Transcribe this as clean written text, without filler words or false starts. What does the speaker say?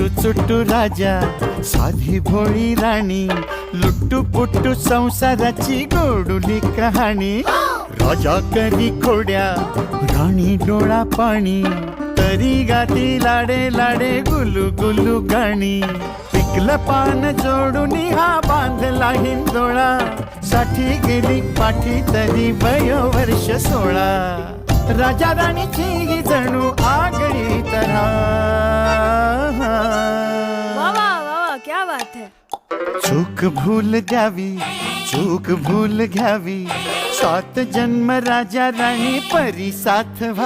चुट्टू चुट्टू राजा, साधी भोळी राणी, लुट्टू पुट्टू संसाराची गोडुली कहाणी. राजा कधी खोड्या, राणी डोळा पाणी, तरी गाती लाडे लाडे गुलू गुलू गाणी. पिकलं पान जोडून हा बांधला हिंदोळा, साठी गेली पाठी तरी वयोवर्ष 16. राजा राणीची ही जणू आगळी तऱ्हा. वाह वाह वाह, क्या बात है. चूक भूल द्यावी, चूक भूल घ्यावी, 7 जन्म राजा राणी परी साथ व्हा.